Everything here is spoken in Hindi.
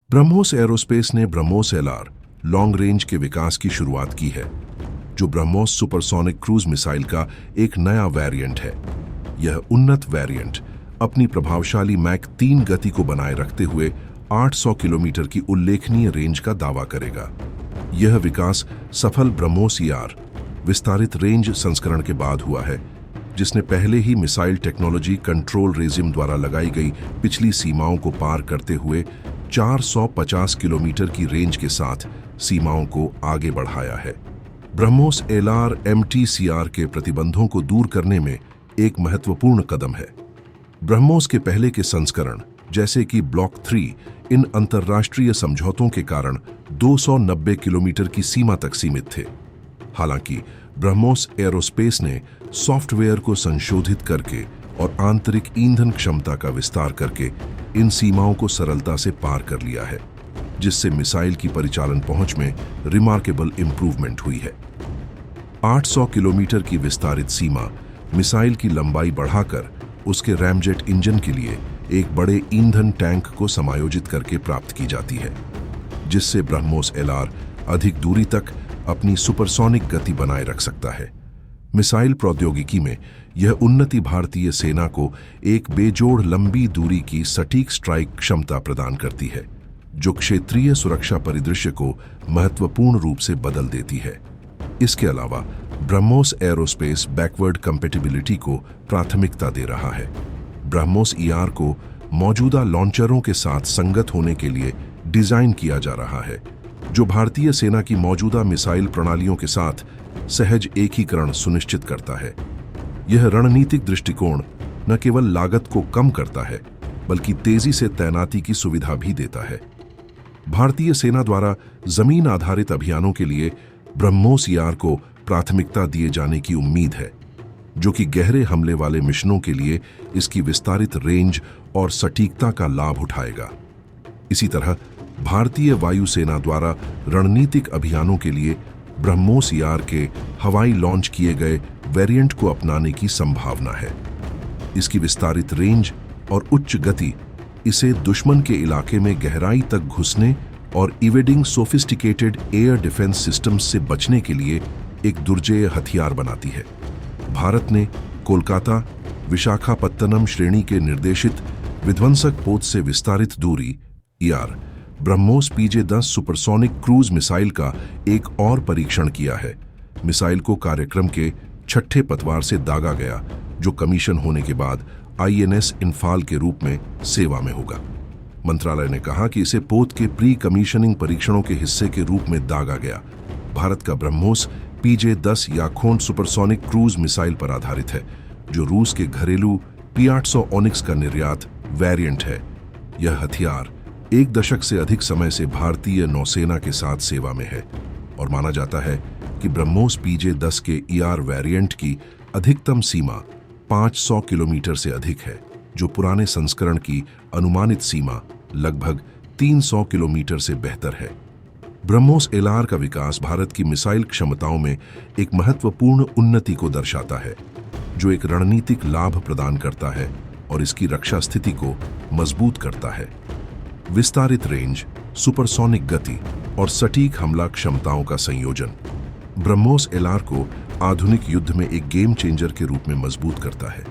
ब्रह्मोस एरोस्पेस ने ब्रह्मोस एलआर लॉन्ग रेंज के विकास की शुरुआत की है, जो ब्रह्मोस सुपरसोनिक क्रूज मिसाइल का एक नया वेरिएंट है। यह उन्नत वेरिएंट अपनी प्रभावशाली मैक 3 गति को बनाए रखते हुए 800 किलोमीटर की उल्लेखनीय रेंज का दावा करेगा। यह विकास सफल ब्रह्मोस ईआर विस्तारित रेंज संस्करण के बाद हुआ है, जिसने पहले ही मिसाइल टेक्नोलॉजी कंट्रोल रेजिम द्वारा लगाई गई पिछली सीमाओं को पार करते हुए 450 किलोमीटर की रेंज के साथ सीमाओं को आगे बढ़ाया है। ब्रह्मोस एलआर MTCR के प्रतिबंधों को दूर करने में एक महत्वपूर्ण कदम है। ब्रह्मोस के पहले के संस्करण, जैसे कि ब्लॉक 3, इन अंतर्राष्ट्रीय समझौतों के कारण 290 किलोमीटर की सीमा तक सीमित थे। हालांकि ब्रह्मोस एरोस्पेस ने सॉफ्टवेयर को संशोधित करके और आंतरिक ईंधन क्षमता का विस्तार करके इन सीमाओं को सरलता से पार कर लिया है, जिससे मिसाइल की परिचालन पहुंच में रिमार्केबल इंप्रूवमेंट हुई है। 800 किलोमीटर की विस्तारित सीमा मिसाइल की लंबाई बढ़ाकर उसके रैमजेट इंजन के लिए एक बड़े ईंधन टैंक को समायोजित करके प्राप्त की जाती है, जिससे ब्रह्मोस एलआर अधिक दूरी तक अपनी सुपरसोनिक गति बनाए रख सकता है। मिसाइल प्रौद्योगिकी में यह उन्नति भारतीय सेना को एक बेजोड़ लंबी दूरी की सटीक स्ट्राइक क्षमता प्रदान करती है, जो क्षेत्रीय सुरक्षा परिदृश्य को महत्वपूर्ण रूप से बदल देती है। इसके अलावा ब्रह्मोस एरोस्पेस बैकवर्ड कंपैटिबिलिटी को प्राथमिकता दे रहा है। ब्रह्मोस ईआर को मौजूदा लॉन्चरों के साथ संगत होने के लिए डिजाइन किया जा रहा है, जो भारतीय सेना की मौजूदा मिसाइल प्रणालियों के साथ सहज एकीकरण सुनिश्चित करता है। यह रणनीतिक दृष्टिकोण न केवल लागत को कम करता है, बल्कि तेजी से तैनाती की सुविधा भी देता है। भारतीय सेना द्वारा जमीन आधारित अभियानों के लिए ब्रह्मोस ईआर को प्राथमिकता दिए जाने की उम्मीद है, जो कि गहरे हमले वाले मिशनों के लिए इसकी विस्तारित रेंज और सटीकता का लाभ उठाएगा। इसी तरह भारतीय वायुसेना द्वारा रणनीतिक अभियानों के लिए ब्रह्मोस ईआर के हवाई लॉन्च किए गए वेरिएंट को अपनाने की संभावना है। इसकी विस्तारित रेंज और उच्च गति इसे दुश्मन के इलाके में गहराई तक घुसने और evading sophisticated air defence systems से बचने के लिए एक दुर्जेय हथियार बनाती है। भारत ने कोलकाता विशाखापत्तनम श्रेणी के निर्देशित विध्वंसक पोत से विस्तारित दूरी ER BrahMos PJ-10 supersonic cruise missile का एक और परीक्षण किया है। मिसाइल को कार्यक्रम के 6ठे पतवार से दागा गया, जो कमीशन होने के बाद INS इंफाल के रूप में सेवा में होगा। मंत्रालय ने कहा कि इसे पोत के प्री कमीशनिंग परीक्षणों के हिस्से के रूप में दागा गया। भारत का BrahMos PJ-10 Yakhont supersonic cruise missile पर आधारित है, जो रूस के घरेलू P-800 ओनिक्स का निर्यात वेरिएंट है। यह हथियार 1 दशक से अधिक समय से भारतीय नौसेना के साथ सेवा में है और माना जाता है कि ब्रह्मोस PJ-10 के ईआर वेरिएंट की अधिकतम सीमा 500 किलोमीटर से अधिक है, जो पुराने संस्करण की अनुमानित सीमा लगभग 300 किलोमीटर से बेहतर है। ब्रह्मोस एलआर का विकास भारत की मिसाइल क्षमताओं में एक महत्वपूर्ण उन्नति को दर्शाता है, जो एक रणनीतिक लाभ प्रदान करता है और इसकी रक्षा स्थिति को मजबूत करता है। विस्तारित रेंज, सुपरसोनिक गति और सटीक हमला क्षमताओं का संयोजन ब्रह्मोस एलआर को आधुनिक युद्ध में एक गेम चेंजर के रूप में मजबूत करता है।